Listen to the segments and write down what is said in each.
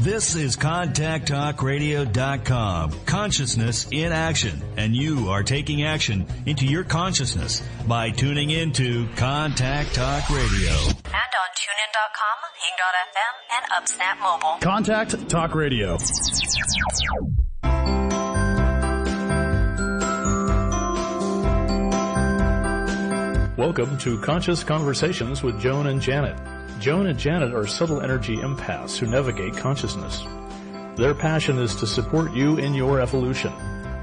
This is ContactTalkRadio.com. Consciousness in action. And you are taking action into your consciousness by tuning into Contact Talk Radio. And on TuneIn.com, Hing.fm, and UpSnap Mobile. Contact Talk Radio. Welcome to Conscious Conversations with Joan and Janet. Joan and Janet are subtle energy empaths who navigate consciousness. Their passion is to support you in your evolution.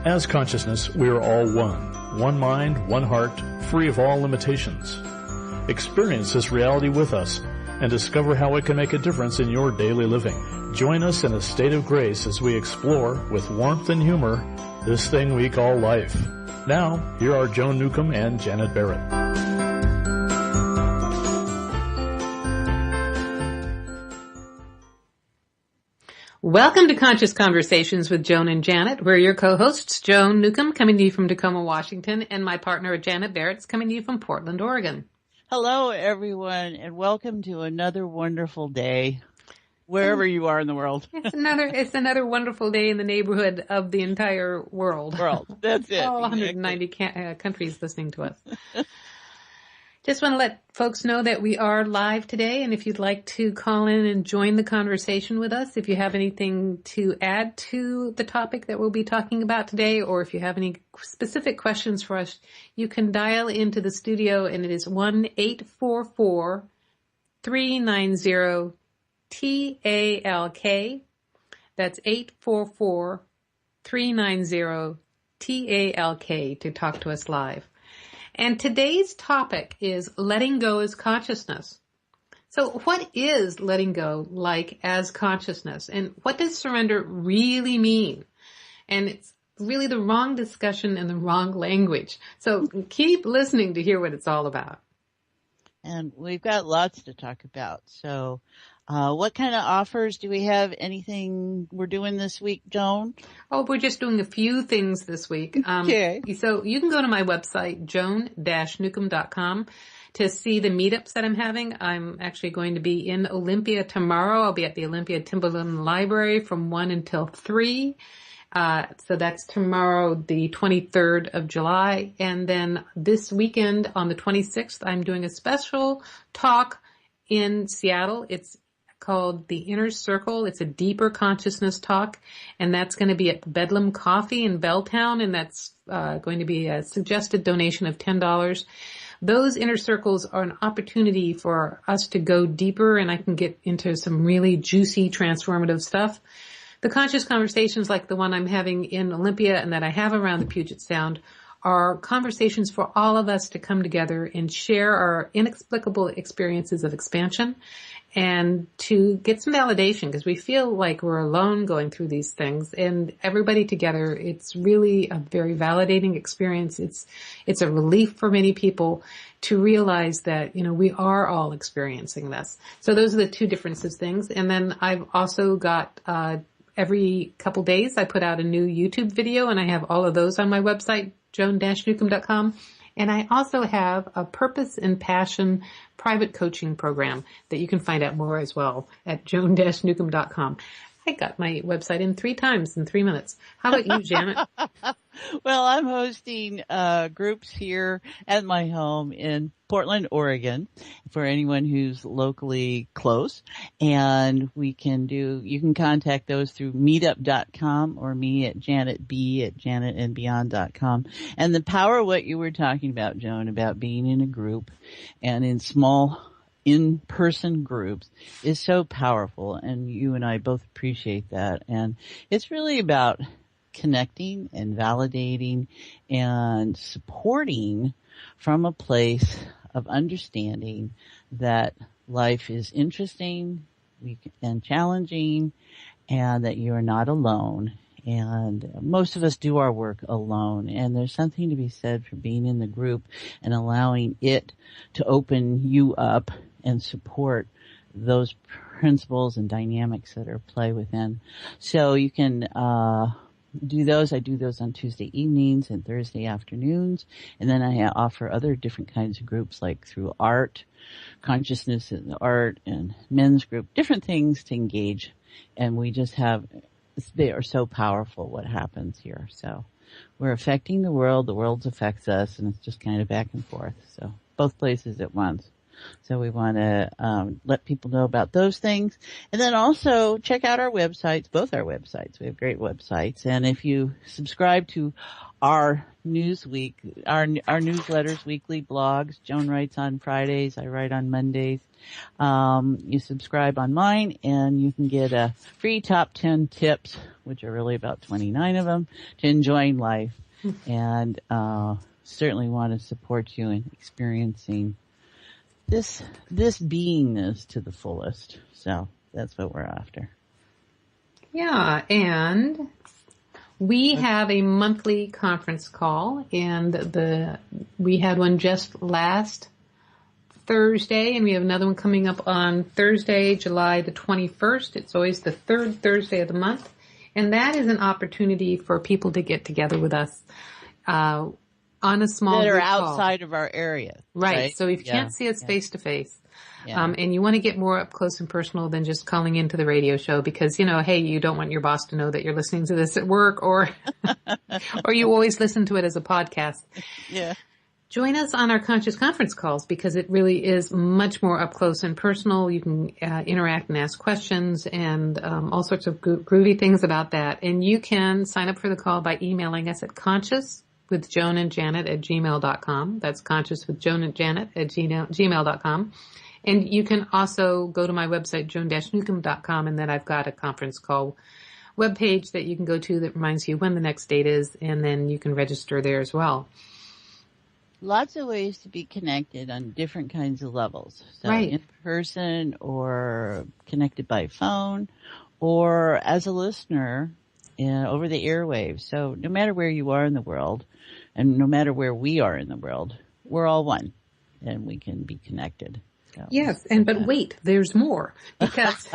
As consciousness, we are all one. One mind, one heart, free of all limitations. Experience this reality with us and discover how it can make a difference in your daily living. Join us in a state of grace as we explore, with warmth and humor, this thing we call life. Now, here are Joan Newcomb and Janet Barrett. Welcome to Conscious Conversations with Joan and Janet. We're your co-hosts, Joan Newcomb, coming to you from Tacoma, Washington, and my partner, Janet Barrett's coming to you from Portland, Oregon. Hello, everyone, and welcome to another wonderful day, wherever you are in the world. It's another wonderful day in the neighborhood of the entire world. That's it. All 190 countries listening to us. Just want to let folks know that we are live today, and if you'd like to call in and join the conversation with us, if you have anything to add to the topic that we'll be talking about today, or if you have any specific questions for us, you can dial into the studio, and it is 1-844-390-TALK. That's 844-390-TALK to talk to us live. And today's topic is letting go as consciousness. So what is letting go like as consciousness? And what does surrender really mean? And it's really the wrong discussion and the wrong language. So keep listening to hear what it's all about. And we've got lots to talk about. So what kind of offers do we have? Anything we're doing this week, Joan? Oh, we're just doing a few things this week. Okay. So you can go to my website, joan-newcomb.com, to see the meetups that I'm having. I'm actually going to be in Olympia tomorrow. I'll be at the Olympia Timberland Library from 1 until 3. So that's tomorrow, the 23rd of July. And then this weekend on the 26th, I'm doing a special talk in Seattle. It's called The Inner Circle. It's a deeper consciousness talk, and that's going to be at Bedlam Coffee in Belltown, and that's going to be a suggested donation of $10. Those inner circles are an opportunity for us to go deeper, and I can get into some really juicy, transformative stuff. The conscious conversations like the one I'm having in Olympia and that I have around the Puget Sound are conversations for all of us to come together and share our inexplicable experiences of expansion and to get some validation, because we feel like we're alone going through these things, and everybody together, it's really a very validating experience. It's a relief for many people to realize that, we are all experiencing this. So those are the two differences things. And then I've also got, every couple days I put out a new YouTube video, and I have all of those on my website, joan-newcomb.com. And I also have a Purpose and Passion private coaching program that you can find out more as well at joan-newcomb.com. I got my website in 3 times in 3 minutes. How about you, Janet? Well, I'm hosting groups here at my home in Portland, Oregon, for anyone who's locally close. And you can contact those through meetup.com or me at janetb@janetandbeyond.com. And the power of what you were talking about, Joan, about being in a group and in small in-person groups is so powerful, and you and I both appreciate that. And it's really about connecting and validating and supporting from a place of understanding that life is interesting and challenging, and that you are not alone. And most of us do our work alone, and there's something to be said for being in the group and allowing it to open you up and support those principles and dynamics that are at play within. So you can do those. I do those on Tuesday evenings and Thursday afternoons. And then I offer other different kinds of groups, like through art, consciousness in the art, and men's group, different things to engage And they are so powerful what happens here. So we're affecting the world affects us, and it's just kind of back and forth. So both places at once. So we want to let people know about those things. And then also check out our websites, both our websites. We have great websites. And if you subscribe to our newsletters, weekly blogs, Joan writes on Fridays, I write on Mondays. You subscribe on mine and you can get a free top 10 tips, which are really about 29 of them, to enjoying life. And certainly want to support you in experiencing this beingness to the fullest. So that's what we're after. Yeah, and we have a monthly conference call, and we had one just last Thursday, and we have another one coming up on Thursday, July the 21st. It's always the third Thursday of the month, and that is an opportunity for people to get together with us on a small that are group outside call. Of our area. Right. So if you can't see us face to face, and you want to get more up close and personal than just calling into the radio show because, hey, you don't want your boss to know that you're listening to this at work or you always listen to it as a podcast. Yeah. Join us on our Conscious Conference calls because it really is much more up close and personal. You can interact and ask questions and all sorts of groovy things about that. And you can sign up for the call by emailing us at consciouswithjoanandjanet@gmail.com. That's consciouswithjoanandjanet@gmail.com. And you can also go to my website, joan-newcomb.com, and then I've got a conference call webpage that you can go to that reminds you when the next date is, and then you can register there as well. Lots of ways to be connected on different kinds of levels. So right. In person or connected by phone or as a listener over the airwaves. So no matter where you are in the world and no matter where we are in the world, we're all one and we can be connected. So, yes, but wait, there's more because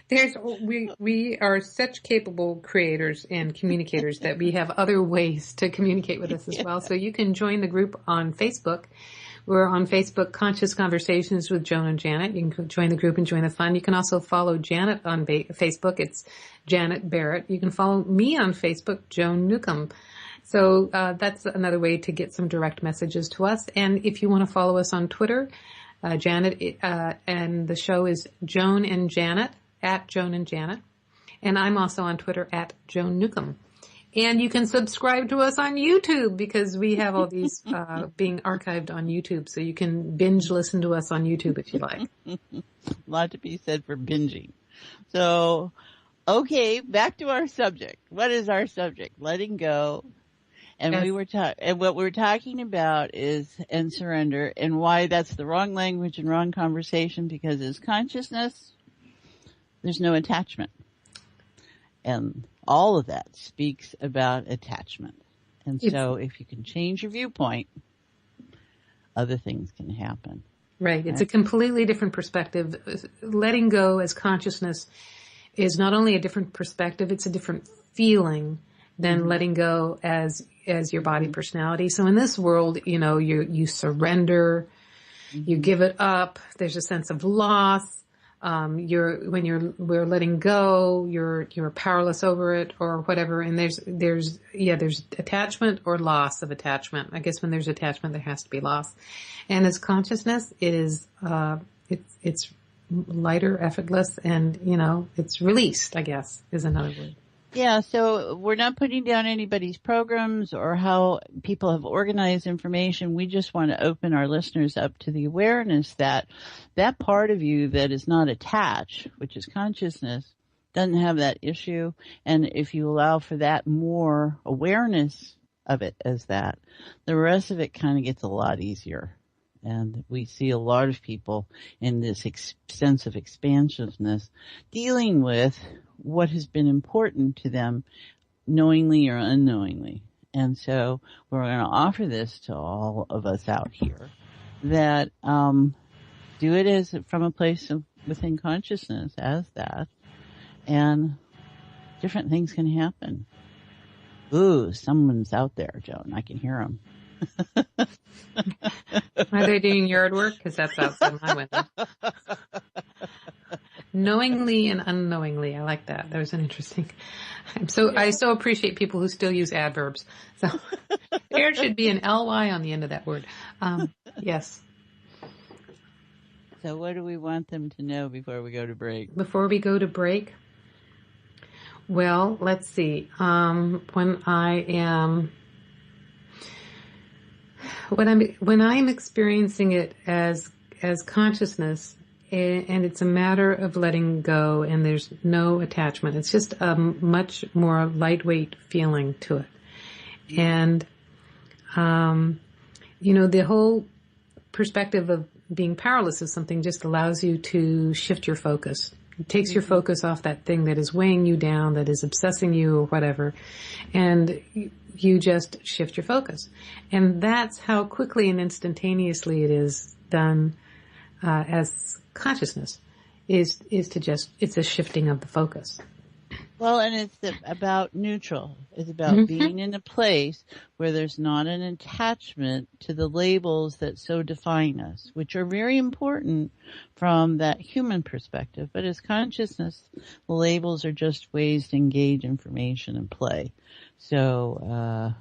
we are such capable creators and communicators that we have other ways to communicate with us as well. So you can join the group on Facebook. We're on Facebook, Conscious Conversations with Joan and Janet. You can join the group and join the fun. You can also follow Janet on Facebook. It's Janet Barrett. You can follow me on Facebook, Joan Newcomb. So that's another way to get some direct messages to us. And if you want to follow us on Twitter, Janet, and the show is Joan and Janet, @Joan and Janet. And I'm also on Twitter @Joan Newcomb. And you can subscribe to us on YouTube because we have all these being archived on YouTube. So you can binge listen to us on YouTube if you like. A lot to be said for binging. So, okay, back to our subject. What is our subject? Letting go. And and what we're talking about is and surrender, and why that's the wrong language and wrong conversation, because as consciousness, there's no attachment. And all of that speaks about attachment. And so if you can change your viewpoint, other things can happen. Right. It's a completely different perspective. Letting go as consciousness is not only a different perspective, it's a different feeling than letting go as your body personality. So in this world, you surrender, you give it up. There's a sense of loss. We're letting go, you're powerless over it or whatever. And there's attachment or loss of attachment. I guess when there's attachment, there has to be loss. And as consciousness, it is, it's lighter, effortless, and, it's released, I guess, is another word. Yeah, so we're not putting down anybody's programs or how people have organized information. We just want to open our listeners up to the awareness that that part of you that is not attached, which is consciousness, doesn't have that issue. And if you allow for that more awareness of it as that, the rest of it kind of gets a lot easier. And we see a lot of people in this sense of expansiveness dealing with what has been important to them knowingly or unknowingly. And so we're going to offer this to all of us out here that do it as from a place of within consciousness as that, and different things can happen. Ooh, someone's out there, Joan. I can hear them. Are they doing yard work? Because that's outside my window. Knowingly and unknowingly. I like that. That was an interesting. I so appreciate people who still use adverbs. So there should be an ly on the end of that word. Yes. So what do we want them to know before we go to break? Before we go to break? Well, let's see. When I'm experiencing it as consciousness, and it's a matter of letting go, and there's no attachment. It's just a much more lightweight feeling to it. And, the whole perspective of being powerless is something just allows you to shift your focus. It takes your focus off that thing that is weighing you down, that is obsessing you or whatever, and you just shift your focus. And that's how quickly and instantaneously it is done as consciousness, is it's a shifting of the focus. Well, and it's about neutral. It's about being in a place where there's not an attachment to the labels that so define us, which are very important from that human perspective. But as consciousness, the labels are just ways to engage information and play. So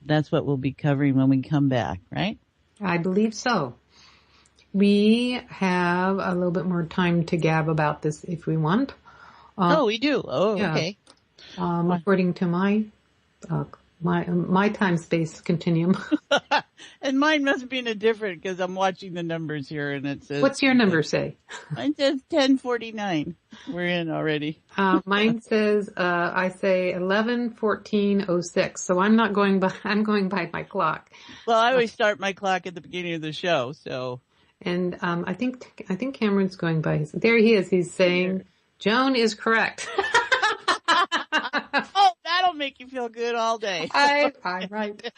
that's what we'll be covering when we come back, right? I believe so. We have a little bit more time to gab about this if we want. We do. Oh, yeah. Okay. According to my time-space continuum. And mine must be in a different, because I'm watching the numbers here, and it says... What's your number say? Mine says 10:49. We're in already. Mine says, I say 11:14:06. So I'm not going by, I'm going by my clock. Well, I always start my clock at the beginning of the show, so... And I think Cameron's going by his... There he is. He's saying, Joan is correct. Oh, that'll make you feel good all day. I'm right.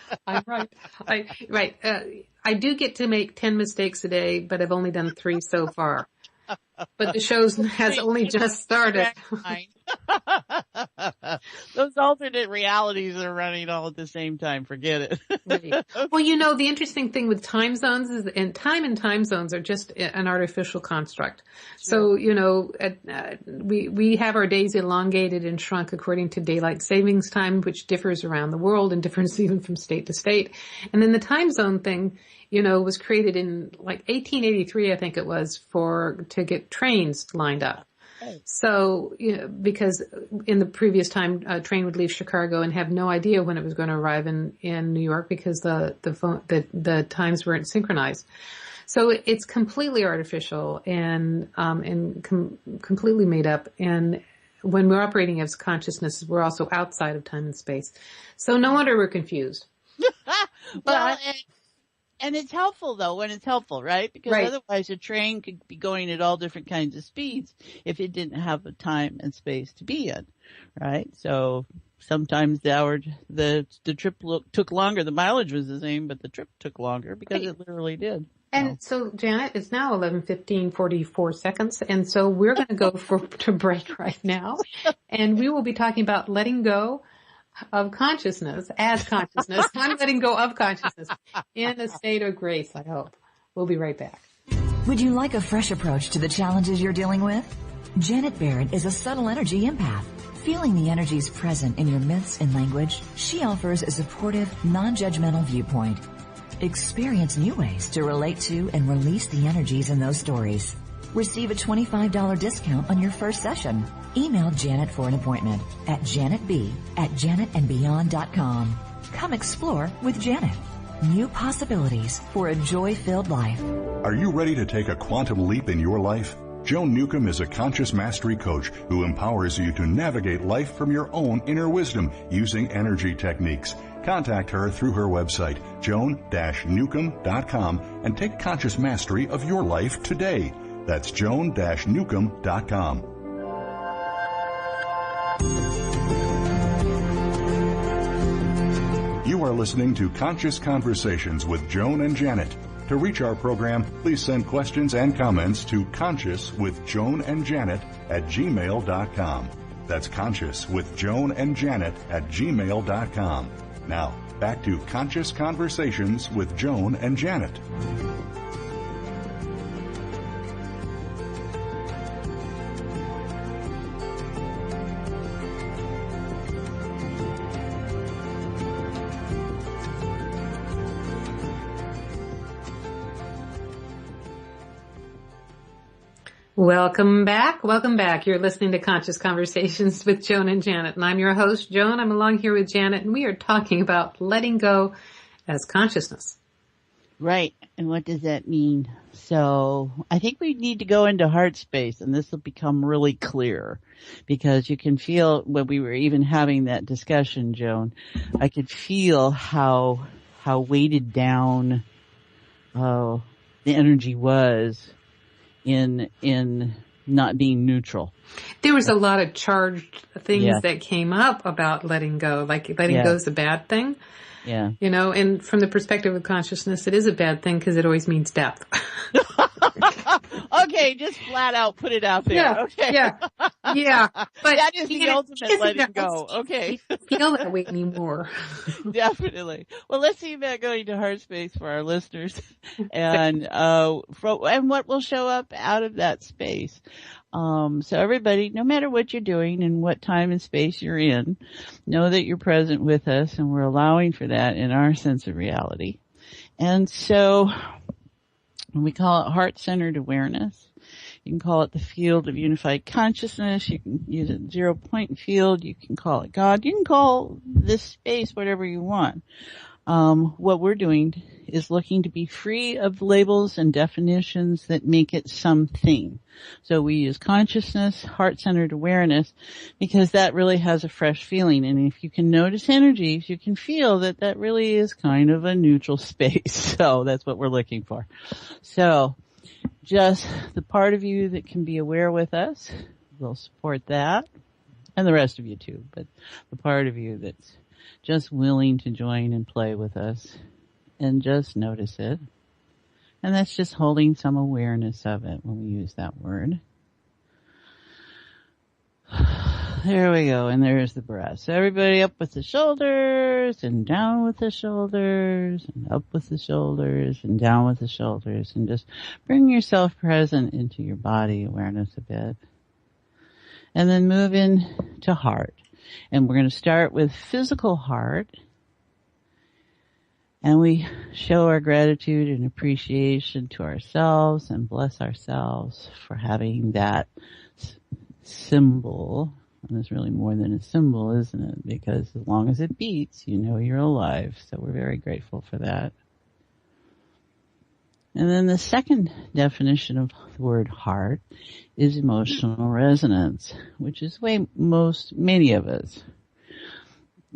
I do get to make 10 mistakes a day, but I've only done 3 so far. But the show has only just started. Those alternate realities are running all at the same time. Forget it. Right. Well, the interesting thing with time zones is, and time zones are just an artificial construct. Sure. So, we have our days elongated and shrunk according to daylight savings time, which differs around the world and differs even from state to state. And then the time zone thing, was created in like 1883, I think it was, to get trains lined up. So, because in the previous time, a train would leave Chicago and have no idea when it was going to arrive in New York because the times weren't synchronized. So it's completely artificial and completely made up. And when we're operating as consciousness, we're also outside of time and space. So no wonder we're confused. Well, and it's helpful, though, when it's helpful, right? Because otherwise a train could be going at all different kinds of speeds if it didn't have the time and space to be in, right? So sometimes the trip took longer. The mileage was the same, but the trip took longer because it literally did. And so, Janet, it's now 11:15:44 seconds, and so we're going to go to break right now, and we will be talking about letting go of consciousness as consciousness. I'm letting go of consciousness in a state of grace, I hope. We'll be right back. Would you like a fresh approach to the challenges you're dealing with? Janet Barrett is a subtle energy empath. Feeling the energies present in your myths and language, she offers a supportive, non-judgmental viewpoint. Experience new ways to relate to and release the energies in those stories. Receive a $25 discount on your first session. Email Janet for an appointment at janetb@janetandbeyond.com. Come explore with Janet. New possibilities for a joy-filled life. Are you ready to take a quantum leap in your life? Joan Newcomb is a conscious mastery coach who empowers you to navigate life from your own inner wisdom using energy techniques. Contact her through her website, joan-newcomb.com, and take conscious mastery of your life today. That's joan-newcomb.com. You are listening to Conscious Conversations with Joan and Janet. To reach our program, please send questions and comments to consciouswithjoanandjanet@gmail.com. That's consciouswithjoanandjanet@gmail.com. Now, back to Conscious Conversations with Joan and Janet. Welcome back. Welcome back. You're listening to Conscious Conversations with Joan and Janet, and I'm your host, Joan. I'm along here with Janet, and we are talking about letting go as consciousness. Right. And what does that mean? So I think we need to go into heart space, and this will become really clear, because you can feel when we were even having that discussion, Joan, I could feel how weighted down the energy was in not being neutral. There was a lot of charged things that came up about letting go, like letting go is a bad thing. Yeah. You know, and from the perspective of consciousness, it is a bad thing because it always means death. Okay, just flat out put it out there. Yeah, okay. Yeah. But that is the ultimate letting go. Okay. You feel that way anymore. Definitely. Well, let's see about going to heart space for our listeners and what will show up out of that space. So everybody, no matter what you're doing and what time and space you're in, know that you're present with us, and we're allowing for that in our sense of reality. And so we call it heart-centered awareness. You can call it the field of unified consciousness. You can use it 0-point field. You can call it God. You can call this space whatever you want. What we're doing is looking to be free of labels and definitions that make it something. So we use consciousness, heart-centered awareness, because that really has a fresh feeling. And if you can notice energies, you can feel that that really is kind of a neutral space. So that's what we're looking for. So just the part of you that can be aware with us, we'll support that. And the rest of you too, but the part of you that's just willing to join and play with us and just notice it. And that's just holding some awareness of it when we use that word. There we go. And there's the breath. So everybody up with the shoulders and down with the shoulders and up with the shoulders and down with the shoulders, and just bring yourself present into your body awareness a bit. And then move into heart. And we're going to start with physical heart. And we show our gratitude and appreciation to ourselves and bless ourselves for having that symbol. And it's really more than a symbol, isn't it? Because as long as it beats, you know you're alive. So we're very grateful for that. And then the second definition of the word heart is emotional resonance, which is the way many of us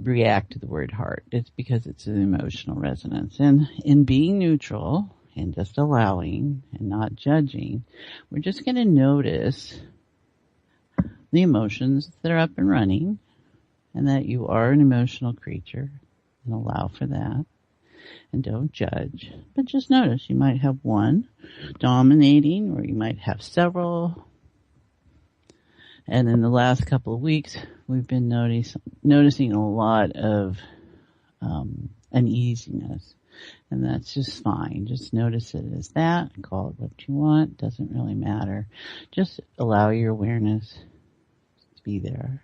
react to the word heart. It's because it's an emotional resonance. And in being neutral and just allowing and not judging, we're just going to notice the emotions that are up and running, and that you are an emotional creature, and allow for that. And don't judge, but just notice you might have one dominating, or you might have several. And in the last couple of weeks, we've been noticing a lot of uneasiness, and that's just fine. Just notice it as that. Call it what you want. Doesn't really matter. Just allow your awareness to be there.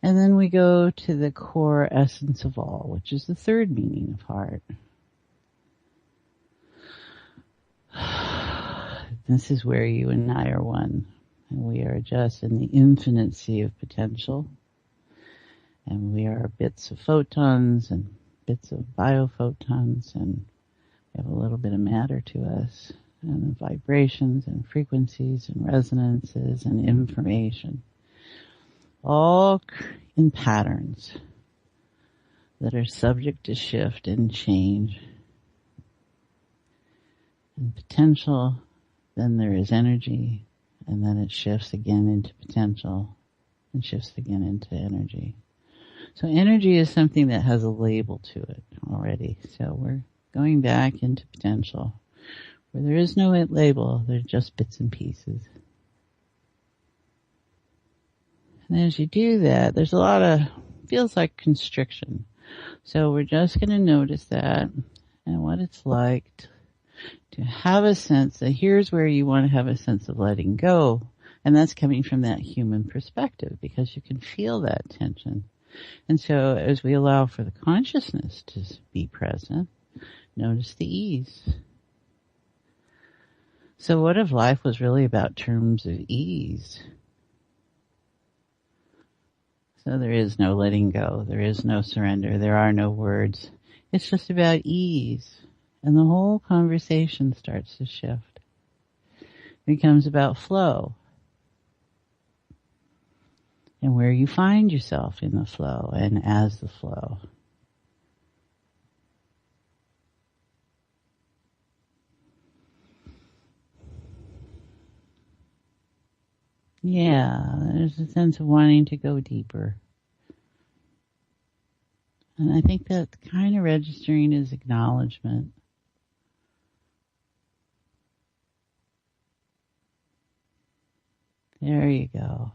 And then we go to the core essence of all, which is the third meaning of heart. This is where you and I are one. And we are just in the infinite sea of potential. And we are bits of photons and bits of biophotons, and we have a little bit of matter to us, and vibrations and frequencies and resonances and information. All in patterns that are subject to shift and change. And potential, then there is energy, and then it shifts again into potential, and shifts again into energy. So energy is something that has a label to it already. So we're going back into potential, where there is no label, there's just bits and pieces. And as you do that, there's a lot of, feels like constriction. So we're just going to notice that and what it's like to have a sense that here's where you want to have a sense of letting go. And that's coming from that human perspective, because you can feel that tension. And so as we allow for the consciousness to be present, notice the ease. So what if life was really about terms of ease? So there is no letting go. There is no surrender. There are no words. It's just about ease. And the whole conversation starts to shift. It becomes about flow. And where you find yourself in the flow and as the flow. Yeah, there's a sense of wanting to go deeper. And I think that kind of registering is acknowledgement. There you go.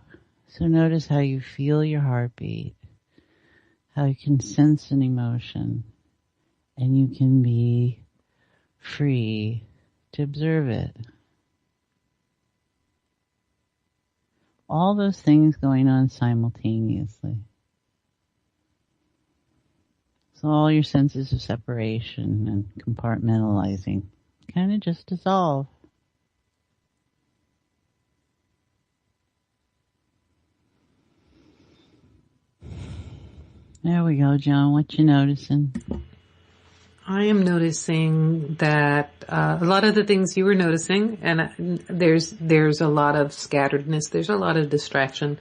So notice how you feel your heartbeat, how you can sense an emotion, and you can be free to observe it. All those things going on simultaneously. So all your senses of separation and compartmentalizing kind of just dissolve. There we go, Joan. What you noticing? I am noticing that a lot of the things you were noticing, and there's a lot of scatteredness, there's a lot of distraction,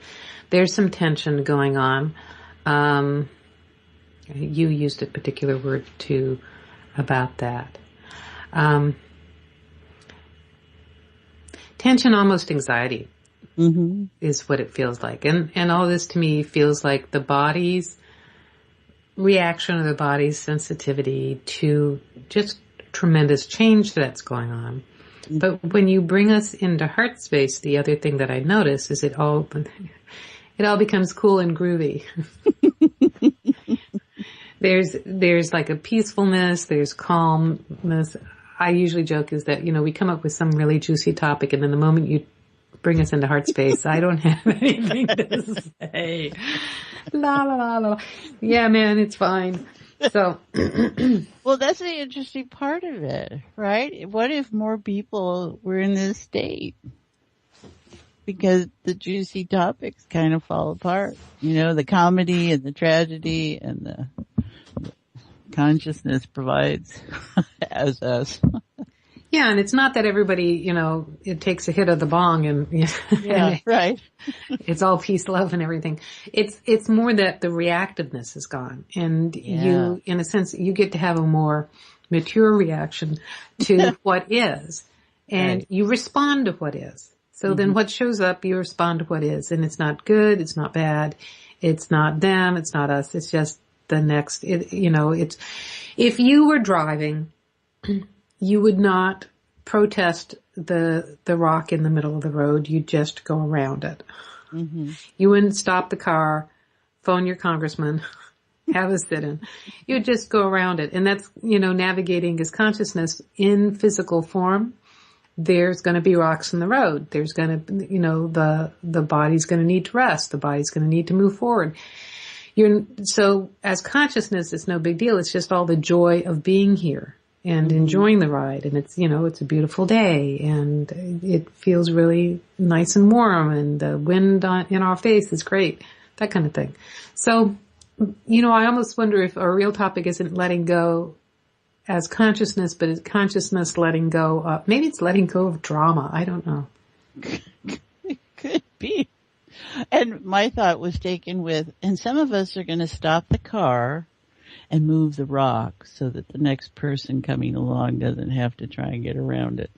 there's some tension going on. You used a particular word too about that. Tension, almost anxiety, is what it feels like, and all this to me feels like the body's reaction, or the body's sensitivity to just tremendous change that's going on. But when you bring us into heart space, the other thing that I notice is it all becomes cool and groovy. There's like a peacefulness, there's calmness. I usually joke is that, we come up with some really juicy topic, and then the moment you bring us into heart space, I don't have anything to say. La la la la. Yeah, man, it's fine. So, well, that's the interesting part of it, right? What if more people were in this state? Because the juicy topics kind of fall apart. The comedy and the tragedy and the consciousness provides as us. Yeah, and it's not that everybody, it takes a hit of the bong and, yeah, right. It's all peace, love, and everything. It's more that the reactiveness is gone, and you, in a sense, you get to have a more mature reaction to what is, and you respond to what is. So then what shows up, you respond to what is, and it's not good, it's not bad, it's not them, it's not us, it's just the next, it's, if you were driving, you would not protest the rock in the middle of the road. You'd just go around it. You wouldn't stop the car, phone your congressman, have a sit-in. You'd just go around it. And that's, navigating as consciousness in physical form. There's going to be rocks in the road. There's going to, the body's going to need to rest. The body's going to need to move forward. So as consciousness, it's no big deal. It's just all the joy of being here and enjoying the ride. And it's, it's a beautiful day, and it feels really nice and warm, and the wind in our face is great, that kind of thing. So, I almost wonder if our real topic isn't letting go as consciousness, but it's consciousness letting go. Maybe it's letting go of drama. I don't know. It could be. And my thought was taken with, and some of us are going to stop the car and move the rock so that the next person coming along doesn't have to try and get around it.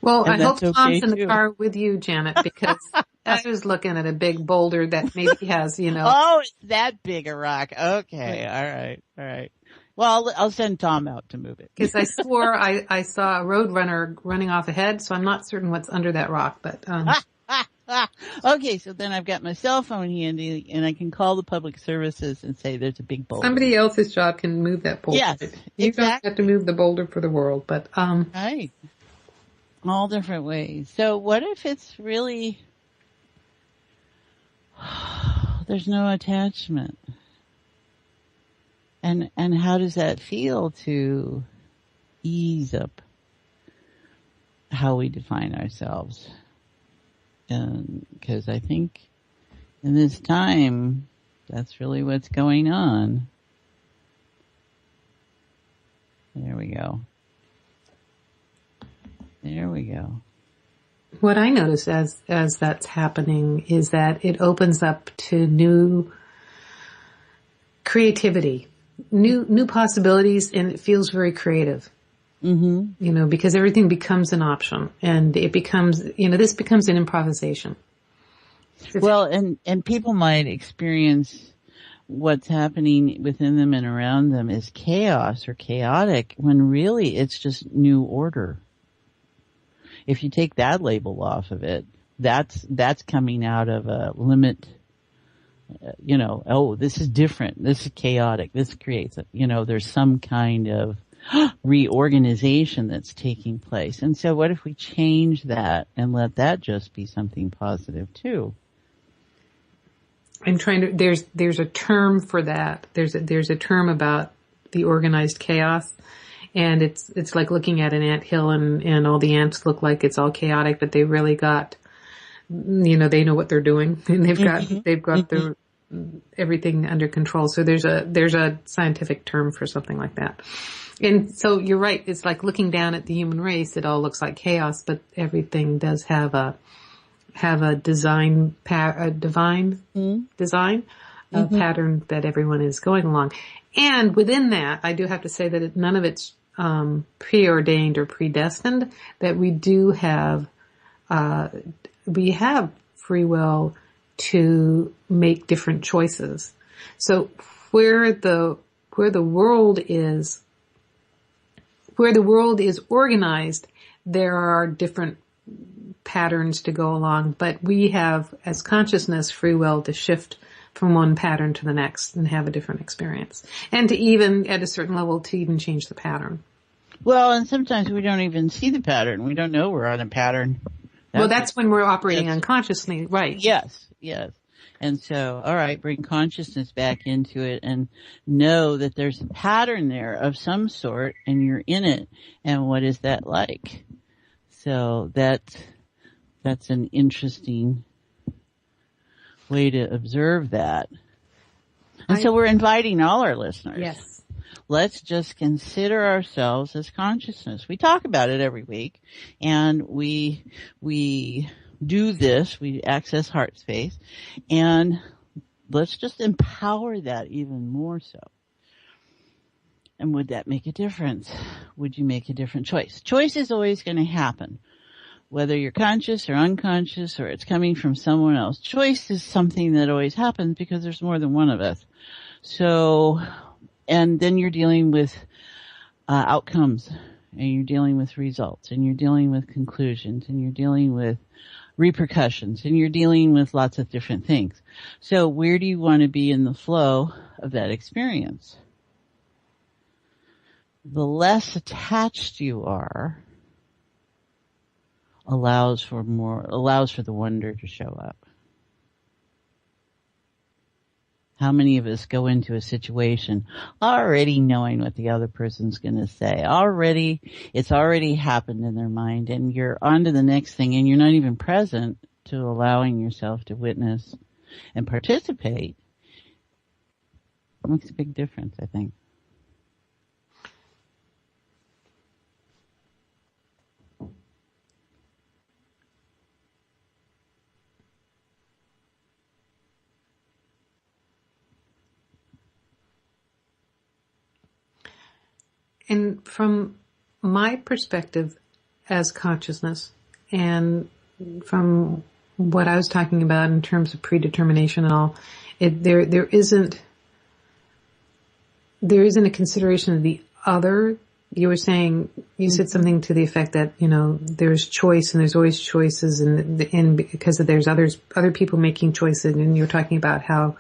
Well, and I hope Tom's okay in the too. car with you, Janet, because I was looking at a big boulder that maybe has, Oh, it's that big a rock. Okay. All right. Well, I'll send Tom out to move it. Because I swore I saw a road runner running off ahead, so I'm not certain what's under that rock, but, Okay, so then I've got my cell phone handy, and I can call the public services and say there's a big boulder. Somebody else's job can move that boulder. Yes, you exactly. don't have to move the boulder for the world, but right, all different ways. So what if it's really there's no attachment, and how does that feel to ease up? how we define ourselves. And because I think in this time, that's really what's going on. There we go. There we go. What I notice as that's happening is that it opens up to new creativity, new possibilities, and it feels very creative. Mm-hmm. Because everything becomes an option, and it becomes, this becomes an improvisation. Well, and people might experience what's happening within them and around them as chaos or chaotic, when really it's just new order. If you take that label off of it, that's coming out of a limit, this is different, this is chaotic, this creates, there's some kind of reorganization that's taking place. And so what if we change that and let that just be something positive too? I'm trying to, there's a term for that. There's a term about the organized chaos. And it's like looking at an anthill and all the ants look like it's all chaotic, but they really got, they know what they're doing, and they've got their everything under control. So there's a scientific term for something like that. And so you're right. It's like looking down at the human race. It all looks like chaos, but everything does have a divine design, a pattern that everyone is going along. And within that, I do have to say that none of it's preordained or predestined, that we do have free will to make different choices. So where the world is organized, there are different patterns to go along, but we have, as consciousness, free will to shift from one pattern to the next and have a different experience. And to even, at a certain level, to even change the pattern. Well, and sometimes we don't even see the pattern. We don't know we're on a pattern. That's when we're operating unconsciously, right? Yes. And so, all right, bring consciousness back into it and know that there's a pattern there of some sort and you're in it. And what is that like? So that's an interesting way to observe that. And so we're inviting all our listeners. Yes. Let's just consider ourselves as consciousness. We talk about it every week, and we do this, we access heart space, and let's just empower that even more so. And would that make a difference? Would you make a different choice? Choice is always going to happen. Whether you're conscious or unconscious or it's coming from someone else. Choice is something that always happens because there's more than one of us. So, and then you're dealing with outcomes, and you're dealing with results, and you're dealing with conclusions, and you're dealing with repercussions, and you're dealing with lots of different things. So where do you want to be in the flow of that experience? The less attached you are, allows for the wonder to show up. How many of us go into a situation already knowing what the other person's going to say? It's already happened in their mind, and you're on to the next thing, and you're not even present to allowing yourself to witness and participate. It makes a big difference, I think. And from my perspective as consciousness, and from what I was talking about in terms of predetermination and all, there isn't a consideration of the other. You were saying, you said something to the effect that, there's choice and there's always choices, and because there's other people making choices, and you're talking about how,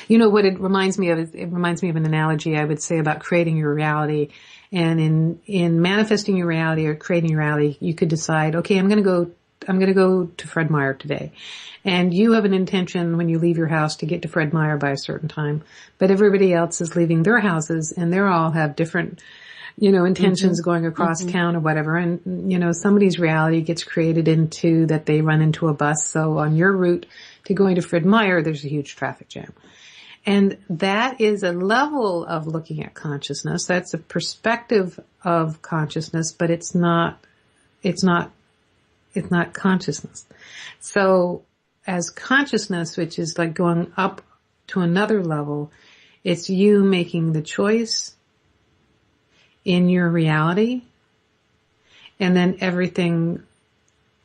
what it reminds me of is, it reminds me of an analogy I would say about creating your reality. And in manifesting your reality or creating your reality, you could decide, okay, I'm going to go to Fred Meyer today. And you have an intention when you leave your house to get to Fred Meyer by a certain time. But everybody else is leaving their houses, and they all have different intentions going across town or whatever. And, somebody's reality gets created into that they run into a bus. So on your route to going to Fred Meyer, there's a huge traffic jam. And that is a level of looking at consciousness. That's a perspective of consciousness, but it's not consciousness. So as consciousness, which is like going up to another level, it's you making the choice in your reality, and then everything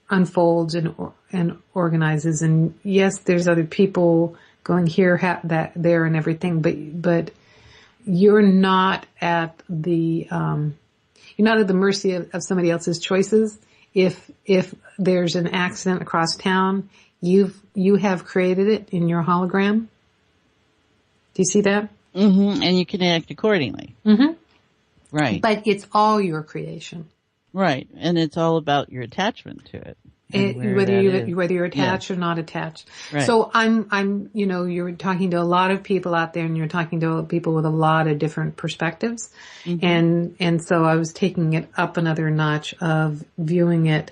unfolds and organizes. And yes, there's other people going here, that, there, and everything, but you're not at the mercy of somebody else's choices. If there's an accident across town, you have created it in your hologram. Do you see that? Mm-hmm. And you can act accordingly. Mm-hmm. Right. But it's all your creation. Right. And it's all about your attachment to it. Whether you're attached or not attached. Right. So I'm, you're talking to a lot of people out there, and you're talking to people with a lot of different perspectives. Mm-hmm. And so I was taking it up another notch of viewing it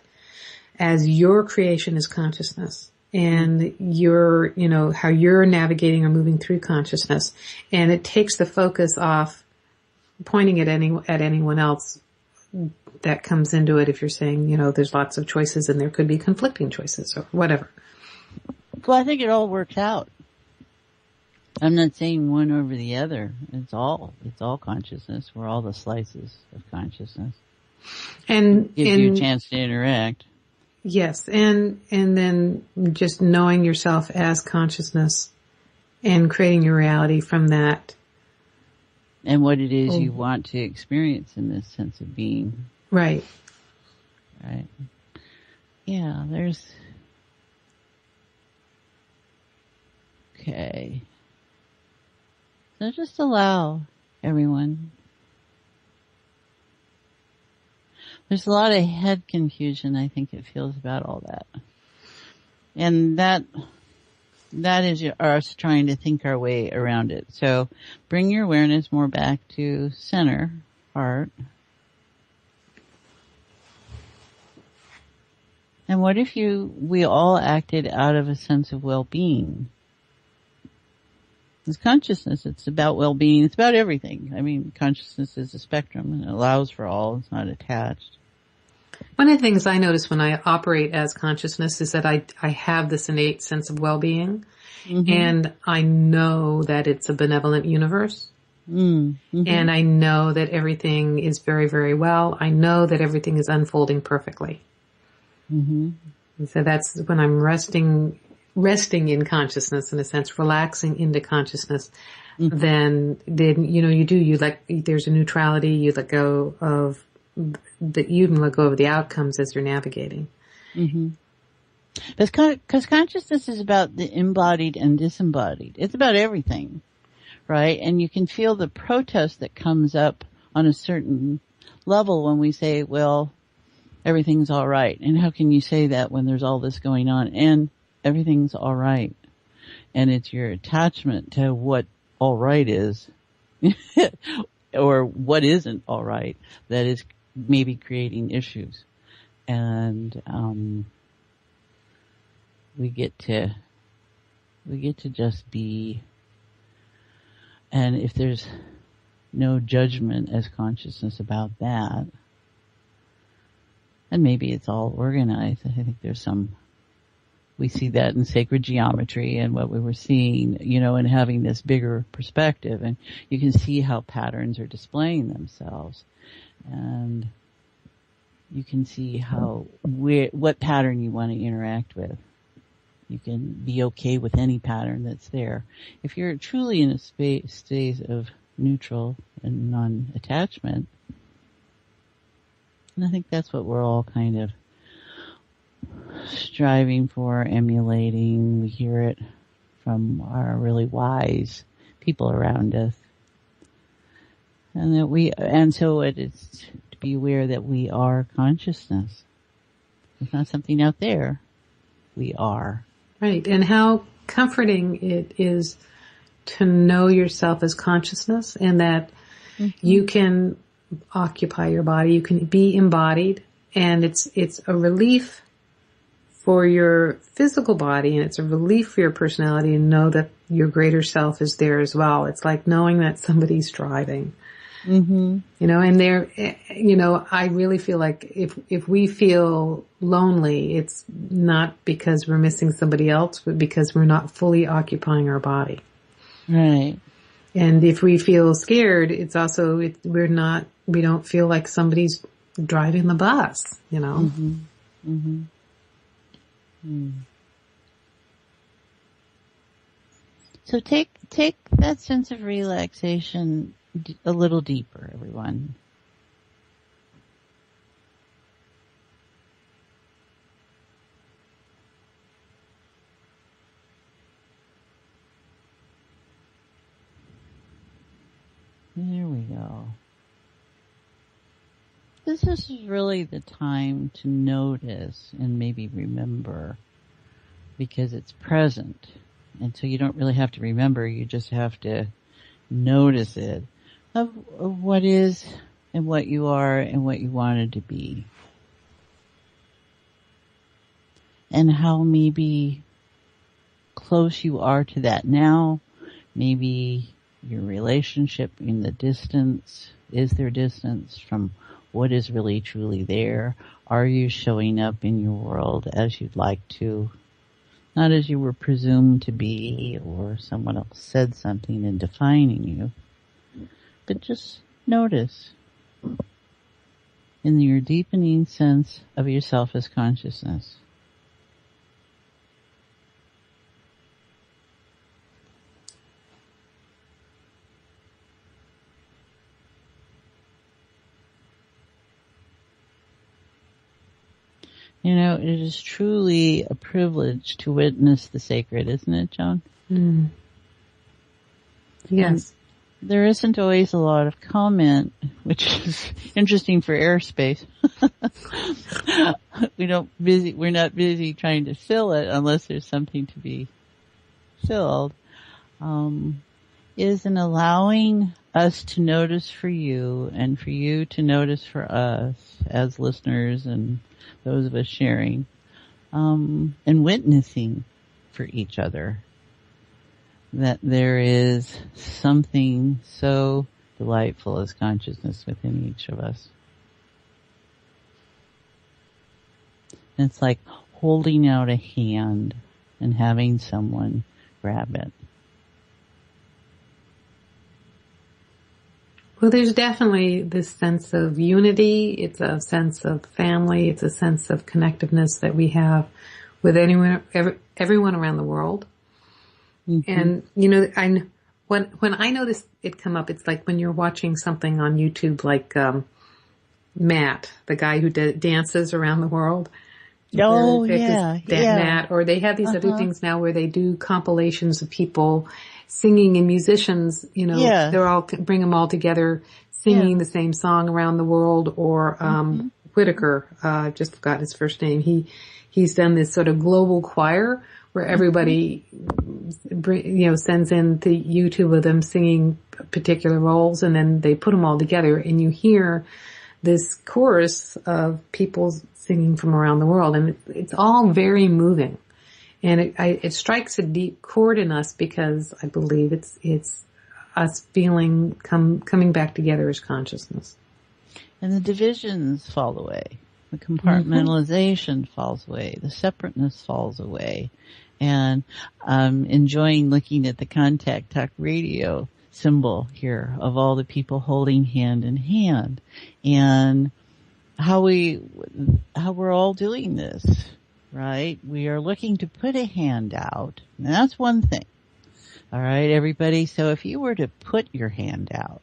as your creation is consciousness, and your, how you're navigating or moving through consciousness. And it takes the focus off pointing at anyone else that comes into it. If you're saying, there's lots of choices and there could be conflicting choices or whatever. Well, I think it all works out. I'm not saying one over the other. It's all consciousness. We're all the slices of consciousness. And gives you a chance to interact. Yes. And then just knowing yourself as consciousness and creating your reality from that. And what it is you want to experience in this sense of being. Right. Right. Yeah, okay. So just allow everyone. There's a lot of head confusion, I think it feels, about all that. And that is us trying to think our way around it. So bring your awareness more back to center, heart. And what if we all acted out of a sense of well-being? It's consciousness. It's about well-being. It's about everything. I mean, consciousness is a spectrum and it allows for all. It's not attached. One of the things I notice when I operate as consciousness is that I have this innate sense of well-being, and I know that it's a benevolent universe, and I know that everything is very, very well. I know that everything is unfolding perfectly. And so that's when I'm resting in consciousness, in a sense, relaxing into consciousness. Then there's a neutrality. You let go of that. You can let go of the outcomes as you're navigating. Because consciousness is about the embodied and disembodied. It's about everything, right? And you can feel the protest that comes up on a certain level when we say, well, everything's all right. And how can you say that when there's all this going on and everything's all right? And it's your attachment to what all right is or what isn't all right that is maybe creating issues. And we get to just be. And if there's no judgment as consciousness about that, and maybe it's all organized. I think we see that in sacred geometry and what we were seeing, and having this bigger perspective. And you can see how patterns are displaying themselves. And you can see what pattern you want to interact with. You can be okay with any pattern that's there. If you're truly in a state of neutral and non-attachment, and I think that's what we're all kind of striving for, emulating. We hear it from our really wise people around us. And so it is to be aware that we are consciousness. It's not something out there. We are. Right. And how comforting it is to know yourself as consciousness, and that you can occupy your body. You can be embodied, and it's a relief for your physical body, and it's a relief for your personality, and know that your greater self is there as well. It's like knowing that somebody's driving. Mm-hmm. And I really feel like if we feel lonely, it's not because we're missing somebody else, but because we're not fully occupying our body. Right. And if we feel scared, it's also, we don't feel like somebody's driving the bus, Mm-hmm. Mm-hmm. Mm. So take that sense of relaxation a little deeper, everyone. There we go. This is really the time to notice and maybe remember, because it's present. And so you don't really have to remember, you just have to notice it, of what is and what you are and what you wanted to be. And how maybe close you are to that now. Maybe your relationship in the distance, is there distance from what is really truly there? Are you showing up in your world as you'd like to? Not as you were presumed to be, or someone else said something and defining you, but just notice in your deepening sense of yourself as consciousness. It is truly a privilege to witness the sacred, isn't it, Joan? Mm. Yes. And there isn't always a lot of comment, which is interesting for airspace. We're not busy trying to fill it unless there's something to be filled. Is in allowing us to notice for you and for you to notice for us as listeners and those of us sharing, and witnessing for each other that there is something so delightful as consciousness within each of us. And it's like holding out a hand and having someone grab it. Well, there's definitely this sense of unity. It's a sense of family. It's a sense of connectiveness that we have with everyone around the world. Mm-hmm. And, when I notice it come up, it's like when you're watching something on YouTube, like, Matt, the guy who dances around the world. Oh, yeah. Matt, or they have these other things now where they do compilations of people singing, and musicians, they're all, bring them all together singing the same song around the world. Or, Whitaker, just forgot his first name. He's done this sort of global choir where everybody, sends in to YouTube of them singing particular roles, and then they put them all together, and you hear this chorus of people singing from around the world, and it's all very moving. And it strikes a deep chord in us, because I believe it's us feeling coming back together as consciousness. And the divisions fall away. The compartmentalization falls away. The separateness falls away. And enjoying looking at the Contact Talk Radio symbol here of all the people holding hand in hand, and how we're all doing this. Right? We are looking to put a hand out. And that's one thing. All right, everybody. So if you were to put your hand out,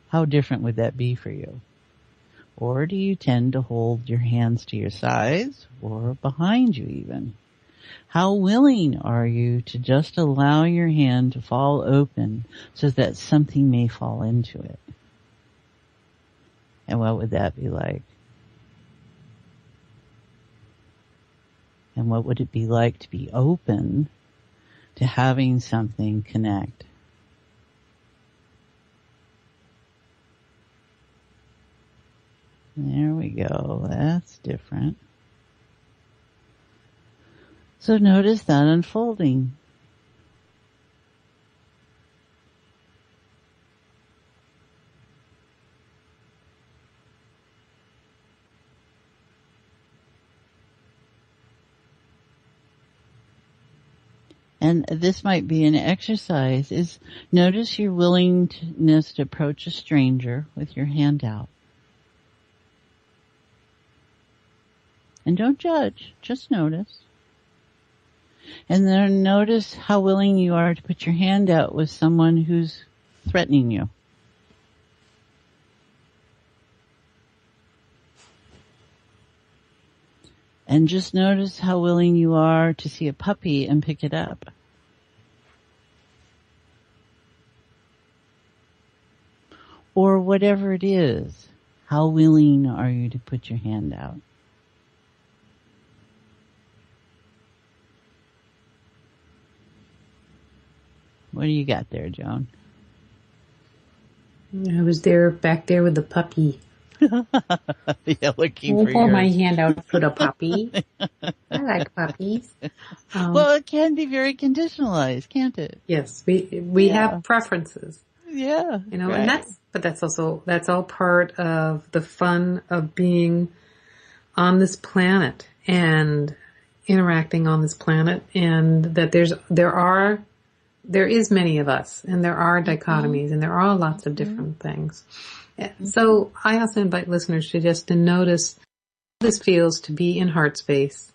how different would that be for you? Or do you tend to hold your hands to your sides or behind you even? How willing are you to just allow your hand to fall open so that something may fall into it? And what would that be like? And what would it be like to be open to having something connect? There we go. That's different. So notice that unfolding. And this might be an exercise, is notice your willingness to approach a stranger with your hand out. And don't judge, just notice. And then notice how willing you are to put your hand out with someone who's threatening you. And just notice how willing you are to see a puppy and pick it up. Or whatever it is, how willing are you to put your hand out? What do you got there, Joan? I was back there with the puppy. Yeah, looking for pour yours. my hand out for the puppy. I like puppies. Well, it can be very conditionalized, can't it? Yes, we have preferences. Yeah, you know, right. and that's all part of the fun of being on this planet and interacting on this planet, and that there is many of us, and there are dichotomies, and there are lots of different things. So I also invite listeners to just to notice how this feels to be in heart space.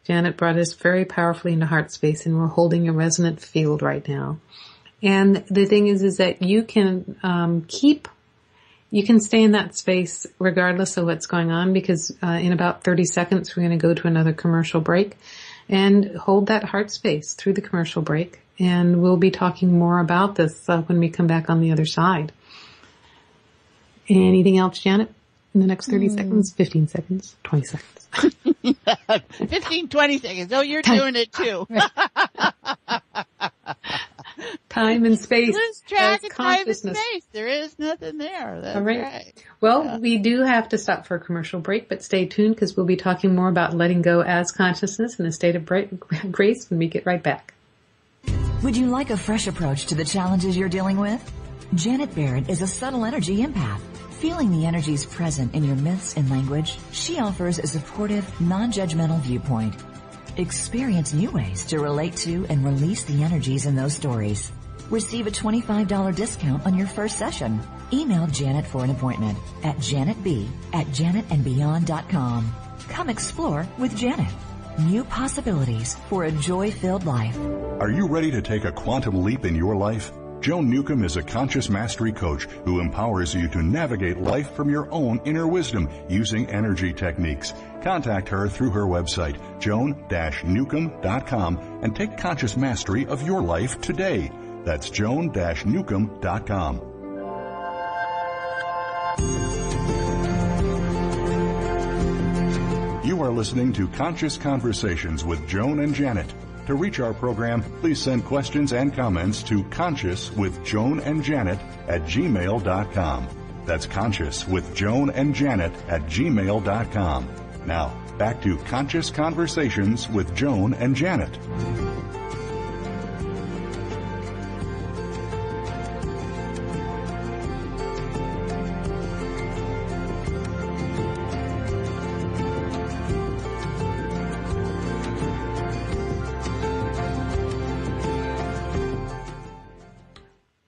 Janet brought us very powerfully into heart space, and we're holding a resonant field right now. And the thing is that you can you can stay in that space regardless of what's going on, because in about 30 seconds we're going to go to another commercial break, and hold that heart space through the commercial break. And we'll be talking more about this when we come back on the other side. Anything else, Janet? In the next 30 seconds, 15 seconds, 20 seconds. 15, 20 seconds. Oh, you're doing it too. Time and space. Lose track of time and space. There is nothing there. That's right. Well, we do have to stop for a commercial break, but stay tuned because we'll be talking more about letting go as consciousness in a state of grace when we get right back. Would you like a fresh approach to the challenges you're dealing with? Janet Barrett is a subtle energy empath. Feeling the energies present in your myths and language, she offers a supportive, non-judgmental viewpoint. Experience new ways to relate to and release the energies in those stories. Receive a $25 discount on your first session. Email Janet for an appointment at janetb@janetandbeyond.com. Come explore with Janet. New possibilities for a joy-filled life. Are you ready to take a quantum leap in your life? Joan Newcomb is a conscious mastery coach who empowers you to navigate life from your own inner wisdom using energy techniques. Contact her through her website, joan-newcomb.com, and take conscious mastery of your life today. That's joan-newcomb.com. You are listening to Conscious Conversations with Joan and Janet. To reach our program, please send questions and comments to consciouswithjoanandjanet@gmail.com. That's consciouswithjoanandjanet@gmail.com. Now, back to Conscious Conversations with Joan and Janet.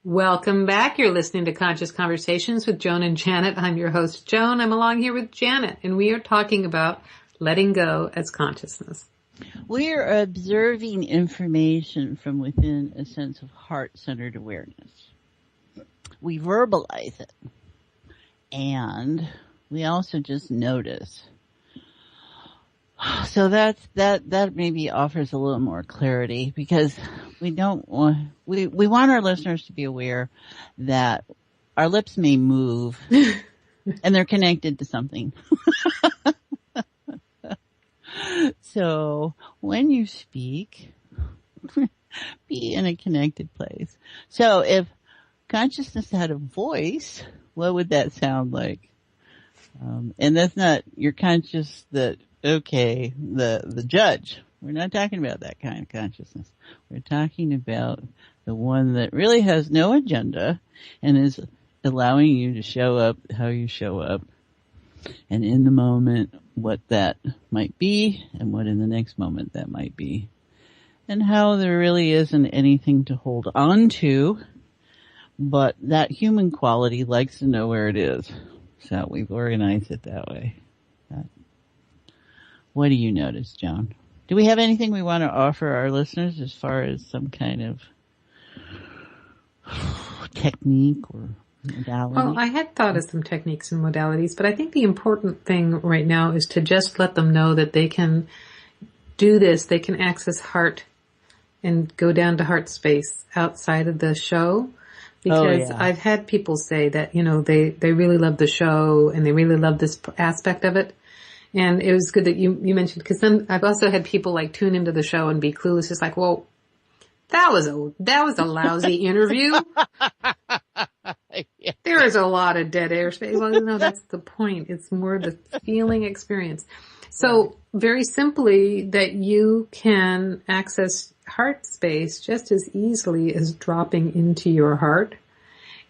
Welcome back. You're listening to Conscious Conversations with Joan and Janet. I'm your host, Joan. I'm along here with Janet, and we are talking about letting go as consciousness. We are observing information from within a sense of heart-centered awareness. We verbalize it, and we also just notice. So that maybe offers a little more clarity, because we want our listeners to be aware that our lips may move and they're connected to something. So when you speak, be in a connected place. So if consciousness had a voice, what would that sound like? And that's not, you're conscious that, okay, the judge. We're not talking about that kind of consciousness. We're talking about the one that really has no agenda and is allowing you to show up how you show up. And in the moment, what that might be and what in the next moment that might be. And how there really isn't anything to hold on to, but that human quality likes to know where it is. So we've organized it that way. What do you notice, Joan? Do we have anything we want to offer our listeners as far as some kind of technique or modality? Well, I had thought of some techniques and modalities, but I think the important thing right now is to just let them know that they can do this. They can access heart and go down to heart space outside of the show. Because I've had people say that, they really love the show and they really love this aspect of it. And it was good that you mentioned, because then I've also had people like tune into the show and be clueless. It's like, well, that was a lousy interview. Yeah. There is a lot of dead airspace. Well, no, that's the point. It's more the feeling experience. So very simply, that you can access heart space just as easily as dropping into your heart.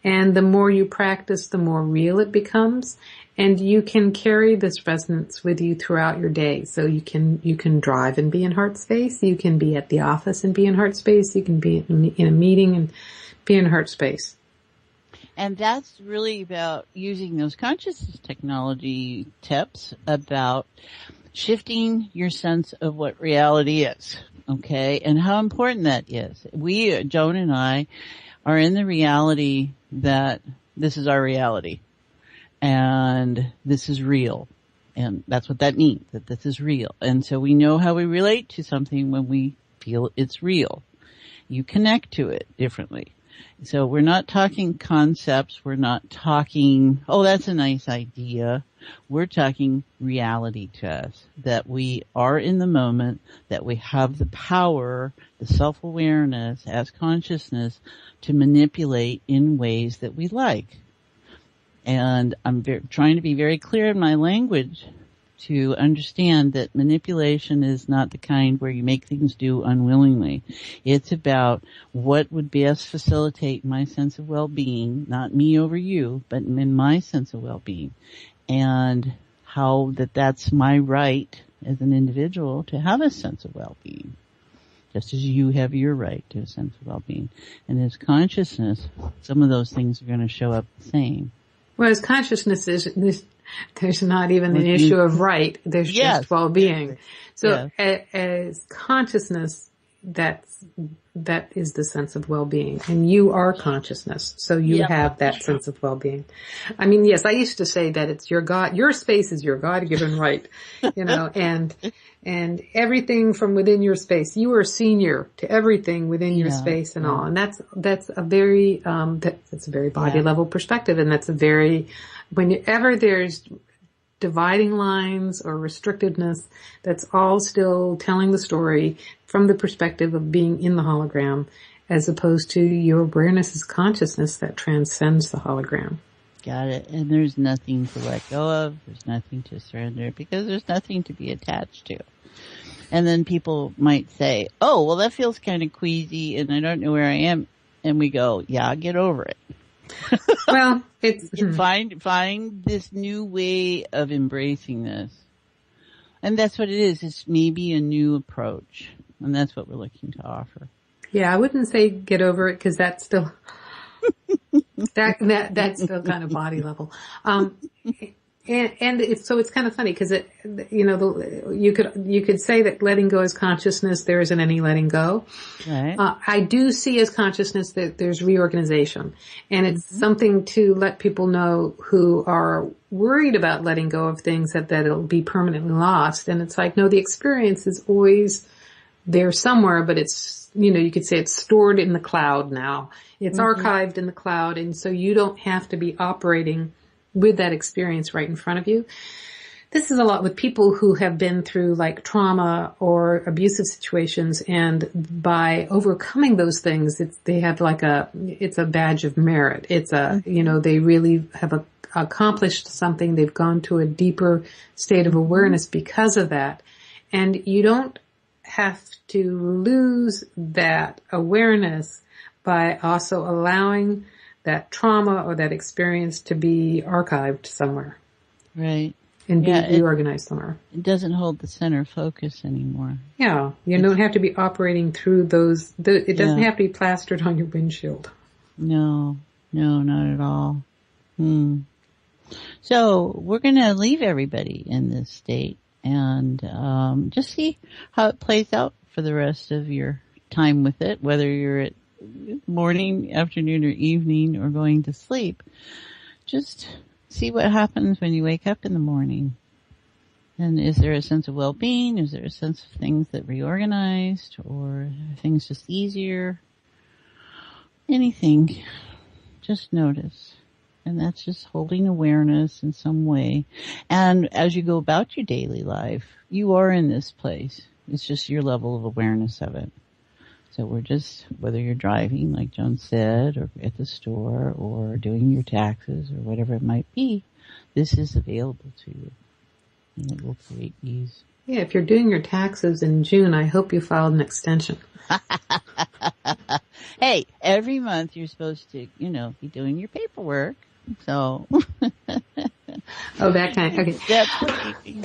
And the more you practice, the more real it becomes. And you can carry this resonance with you throughout your day. So you can drive and be in heart space. You can be at the office and be in heart space. You can be in a meeting and be in heart space. And that's really about using those consciousness technology tips about shifting your sense of what reality is. Okay. And how important that is. Joan and I are in the reality that this is our reality. And this is real. And that's what that means, that this is real. And so we know how we relate to something when we feel it's real. You connect to it differently. So we're not talking concepts. We're not talking, oh, that's a nice idea. We're talking reality to us, that we are in the moment, that we have the power, the self-awareness as consciousness to manipulate in ways that we like. And I'm trying to be very clear in my language to understand that manipulation is not the kind where you make things do unwillingly. It's about what would best facilitate my sense of well-being, not me over you, but in my sense of well-being. And how that's my right as an individual to have a sense of well-being. Just as you have your right to a sense of well-being. And as consciousness, some of those things are going to show up the same. Whereas consciousness there's not even an issue of right. There's just well-being. So as consciousness, that is the sense of well-being. And you are consciousness. So you have that sense of well-being. I mean, yes, I used to say that it's your space is your God-given right, and everything from within your space. You are senior to everything within your space and all. And that's a very, that's a very body level perspective. And that's whenever there's dividing lines or restrictiveness, that's all still telling the story from the perspective of being in the hologram, as opposed to your awareness as consciousness that transcends the hologram. Got it. And there's nothing to let go of. There's nothing to surrender because there's nothing to be attached to. And then people might say, oh, well, that feels kind of queasy and I don't know where I am. And we go, yeah, get over it. Well, it's find this new way of embracing this. And that's what it is. It's maybe a new approach. And that's what we're looking to offer. Yeah, I wouldn't say get over it because that's still that's still kind of body level. And it's kind of funny because you could say that letting go is consciousness. There isn't any letting go. Right. I do see as consciousness that there's reorganization, and it's something to let people know who are worried about letting go of things that it'll be permanently lost. And it's like, no, the experience is always there somewhere, but it's, you could say it's stored in the cloud now. It's archived in the cloud, and so you don't have to be operating with that experience right in front of you. This is a lot with people who have been through like trauma or abusive situations, and by overcoming those things, they have it's a badge of merit. It's they really have accomplished something. They've gone to a deeper state of awareness because of that. And you don't have to lose that awareness by also allowing that trauma or that experience to be archived somewhere. Right. And be reorganized somewhere. It doesn't hold the center focus anymore. Yeah. You don't have to be operating through those. It doesn't have to be plastered on your windshield. No, not at all. So we're going to leave everybody in this state and just see how it plays out for the rest of your time with it, whether you're at morning, afternoon, or evening, or going to sleep. Just see what happens when you wake up in the morning. And is there a sense of well-being? Is there a sense of things that reorganized, or are things just easier? Anything. Just notice. And that's just holding awareness in some way. And as you go about your daily life, you are in this place. It's just your level of awareness of it. So we're just, whether you're driving, like Joan said, or at the store, or doing your taxes, or whatever it might be, this is available to you. And it will create ease. Yeah, if you're doing your taxes in June, I hope you filed an extension. Hey, every month you're supposed to, be doing your paperwork. So. Oh, that kind. Okay. That's bookkeeping.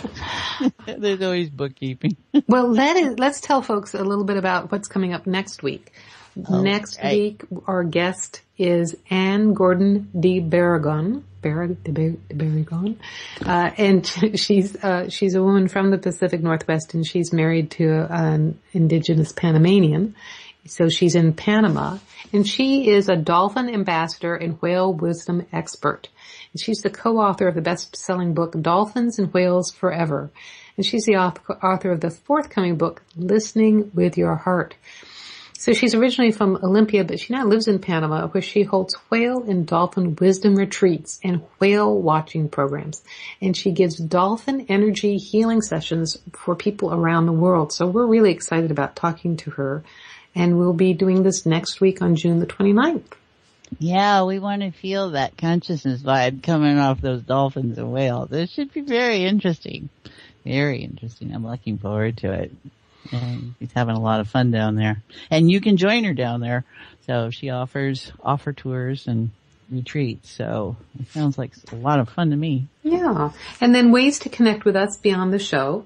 There's always bookkeeping. Well, let's tell folks a little bit about what's coming up next week. Next week, our guest is Anne Gordon de Barragon. And she's a woman from the Pacific Northwest, and she's married to an indigenous Panamanian. So she's in Panama, and she is a dolphin ambassador and whale wisdom expert. And she's the co-author of the best-selling book, Dolphins and Whales Forever. And she's the author of the forthcoming book, Listening with Your Heart. So she's originally from Olympia, but she now lives in Panama, where she holds whale and dolphin wisdom retreats and whale watching programs. And she gives dolphin energy healing sessions for people around the world. So we're really excited about talking to her. And we'll be doing this next week on June the 29th. Yeah, we want to feel that consciousness vibe coming off those dolphins and whales. This should be very interesting. Very interesting. I'm looking forward to it. And she's having a lot of fun down there. And you can join her down there. So she offers tours and retreats. So it sounds like a lot of fun to me. Yeah. And then ways to connect with us beyond the show.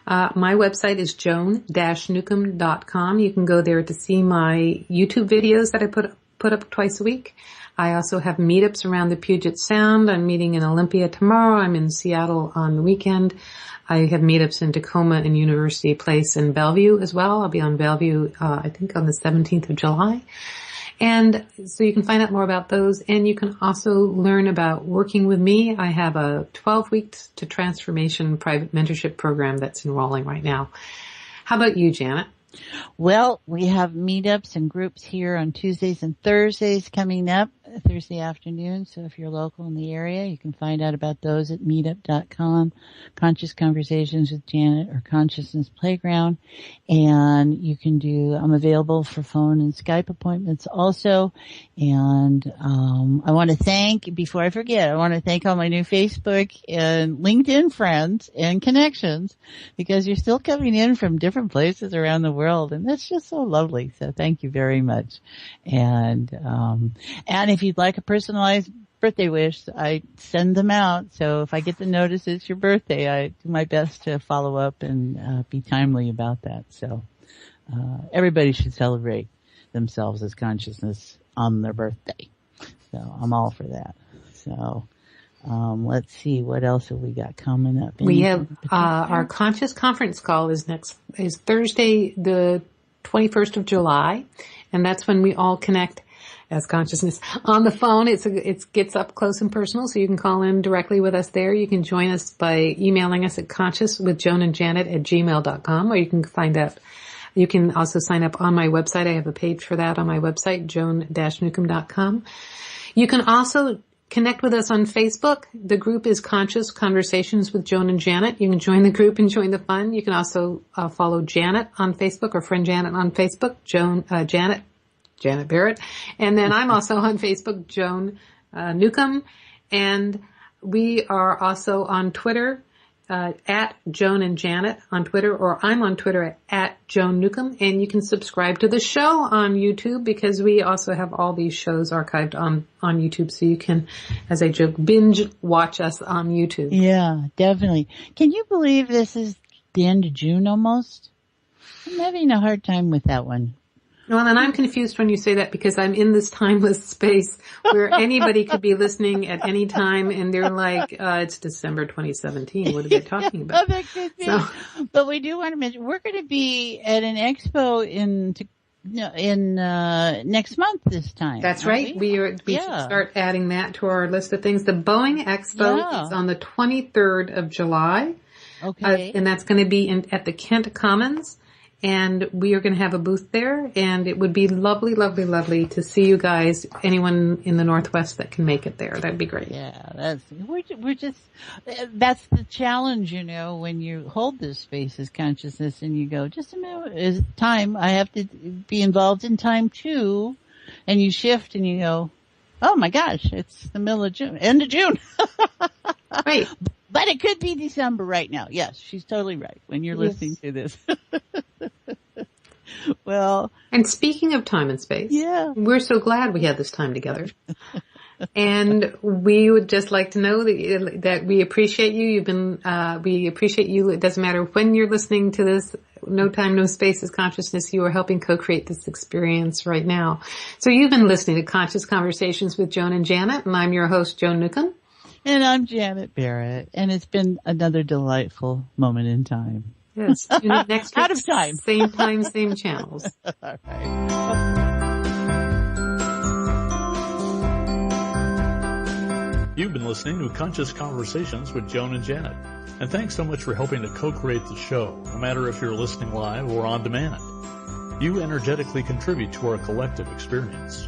My website is joan-newcomb.com. You can go there to see my YouTube videos that I put up twice a week. I also have meetups around the Puget Sound. I'm meeting in Olympia tomorrow. I'm in Seattle on the weekend. I have meetups in Tacoma and University Place in Bellevue as well. I'll be on Bellevue, I think on the 17th of July. And so you can find out more about those, and you can also learn about working with me. I have a 12 weeks to transformation private mentorship program that's enrolling right now. How about you, Janet? Well, we have meetups and groups here on Tuesdays and Thursdays coming up, Thursday afternoon. So if you're local in the area, you can find out about those at meetup.com, Conscious Conversations with Janet or Consciousness Playground. And you can I'm available for phone and Skype appointments also. And I want to thank, before I forget, I want to thank all my new Facebook and LinkedIn friends and connections, because you're still coming in from different places around the world, and that's just so lovely. So thank you very much. And if you'd like a personalized birthday wish, I send them out. So if I get the notice it's your birthday, I do my best to follow up and be timely about that. So everybody should celebrate themselves as consciousness on their birthday. So I'm all for that. So let's see, what else have we got coming up? We have our Conscious Conference call is Thursday, the 21st of July, and that's when we all connect as consciousness on the phone. It gets up close and personal, so you can call in directly with us there. You can join us by emailing us at consciouswithjoanandjanet@gmail.com, or you can find out. You can also sign up on my website. I have a page for that on my website, joan-newcomb.com. You can also connect with us on Facebook. The group is Conscious Conversations with Joan and Janet. You can join the group and join the fun. You can also follow Janet on Facebook, or friend Janet on Facebook, Janet Barrett. And then I'm also on Facebook, Joan Newcomb. And We are also on Twitter, at Joan and Janet on Twitter, or I'm on Twitter at Joan Newcomb, and you can subscribe to the show on YouTube because we also have all these shows archived on YouTube, so you can, as I joke, binge watch us on YouTube. Yeah, definitely. Can you believe this is the end of June almost? I'm having a hard time with that one. Well, and I'm confused when you say that because I'm in this timeless space where anybody could be listening at any time and they're like, it's December 2017. What are they talking about? That could be. So, but we do want to mention, we're going to be at an expo in next month this time. That's right. We should start adding that to our list of things. The Boeing Expo is on the 23rd of July. Okay. And that's going to be at the Kent Commons. And we are going to have a booth there, and it would be lovely, lovely, lovely to see you guys, anyone in the Northwest that can make it there. That'd be great. Yeah, that's the challenge, when you hold this space as consciousness and you go, just a minute, is time, I have to be involved in time too. And you shift and you go, oh my gosh, it's the middle of June, end of June. Right. But it could be December right now. Yes, she's totally right when you're listening to this. Well. And speaking of time and space. Yeah. We're so glad we had this time together. And we would just like to know that we appreciate you. We appreciate you. It doesn't matter when you're listening to this. No time, no space is consciousness. You are helping co-create this experience right now. So you've been listening to Conscious Conversations with Joan and Janet, and I'm your host, Joan Newcomb. And I'm Janet Barrett, and it's been another delightful moment in time. Yes, tune in next week. Out of time. Same time, same channels. All right. You've been listening to Conscious Conversations with Joan and Janet. And thanks so much for helping to co-create the show, no matter if you're listening live or on demand. You energetically contribute to our collective experience.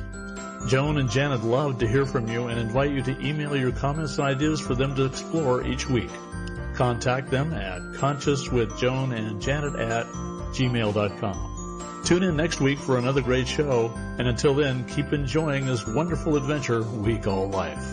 Joan and Janet love to hear from you and invite you to email your comments and ideas for them to explore each week. Contact them at consciouswithjoanandjanet@gmail.com. Tune in next week for another great show, and until then, keep enjoying this wonderful adventure we call life.